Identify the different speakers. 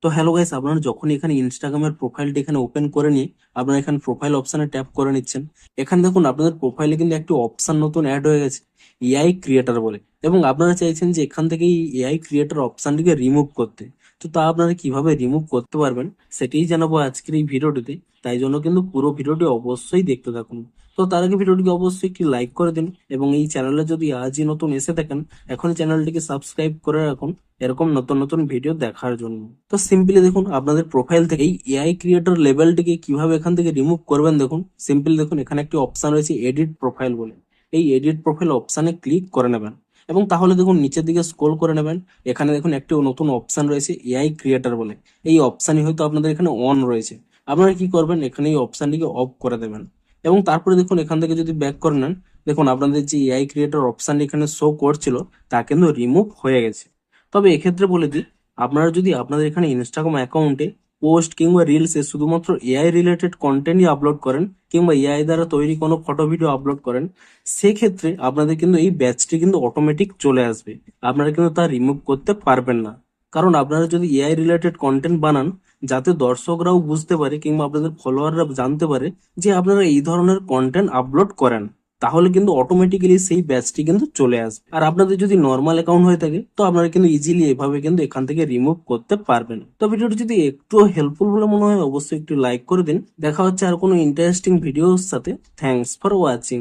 Speaker 1: তো hello guys, আপনারা যখন এখানে ইনস্টাগ্রামের প্রোফাইলটা এখানে ওপেন করে নিয়ে আপনারা এখানে প্রোফাইল অপশনে ট্যাপ করে নিচ্ছেন। এখানে দেখুন আপনাদের প্রোফাইলে কিন্তু একটি অপশন নতুন অ্যাড হয়ে গেছে, এআই ক্রিয়েটর বলে। এবং আপনারা চাইছেন যে এখান থেকে এই এআই ক্রিয়েটর অপশনটিকে রিমুভ করতে। তো তা আপনারা কিভাবে রিমুভ করতে পারবেন সেটাই জানাবো আজকের এই ভিডিওটিতে। তাই জন্য কিন্তু পুরো ভিডিওটি অবশ্যই দেখতে থাকুন। তো তার আগে ভিডিওটিকে অবশ্যই একটি লাইক করে দিন এবং এই চ্যানেলে যদি আজই নতুন এসে থাকেন এখনই চ্যানেলটিকে সাবস্ক্রাইব করে রাখুন এরকম নতুন নতুন ভিডিও দেখার জন্য। তো সিম্পলি দেখুন আপনাদের প্রোফাইল থেকে এই এআই ক্রিয়েটর লেভেলটিকে কিভাবে এখান থেকে রিমুভ করবেন। দেখুন সিম্পলি দেখুন এখানে একটি অপশন রয়েছে এডিট প্রোফাইল বলে। এই এডিট প্রোফাইল অপশনে ক্লিক করে নেবেন এবং তাহলে দেখুন নিচের দিকে স্ক্রল করে নেবেন। এখানে দেখুন একটি নতুন অপশন রয়েছে এআই ক্রিয়েটর বলে। এই অপশনই হয়তো আপনাদের এখানে অন রয়েছে। আপনারা কি করবেন, এখানে এই অপশনটিকে অফ করে দেবেন এবং তারপরে দেখুন এখান থেকে যদি ব্যাক করে নেন, দেখুন আপনাদের যে এআই ক্রিয়েটর অপশনটি এখানে শো করছিল তা কিন্তু রিমুভ হয়ে গেছে। তবে এক্ষেত্রে বলে দিই, আপনারা যদি আপনাদের এখানে ইনস্টাগ্রাম অ্যাকাউন্টে পোস্ট কিংবা রিলসে শুধুমাত্র এআই রিলেটেড কন্টেন্টই আপলোড করেন কিংবা এআই দ্বারা তৈরি কোনো ফটো ভিডিও আপলোড করেন, সেক্ষেত্রে আপনাদের কিন্তু এই ব্যাচটি কিন্তু অটোমেটিক চলে আসবে। আপনারা কিন্তু তা রিমুভ করতে পারবেন না। কারণ আপনারা যদি এআই রিলেটেড কন্টেন্ট বানান যাতে দর্শকরাও বুঝতে পারে কিংবা আপনাদের ফলোয়াররা জানতে পারে যে আপনারা এই ধরনের কন্টেন্ট আপলোড করেন, তাহলে কিন্তু অটোমেটিক্যালি সেই ব্যাচটি কিন্তু চলে আসবে। আর আপনাদের যদি নর্মাল অ্যাকাউন্ট হয়ে থাকে তো আপনারা কিন্তু ইজিলি এভাবে কিন্তু এখান থেকে রিমুভ করতে পারবেন। তো ভিডিওটি যদি একটু হেল্পফুল বলে মনে হয় অবশ্যই একটু লাইক করে দিন। দেখা হচ্ছে আর কোনো ইন্টারেস্টিং ভিডিওর সাথে। Thanks for watching.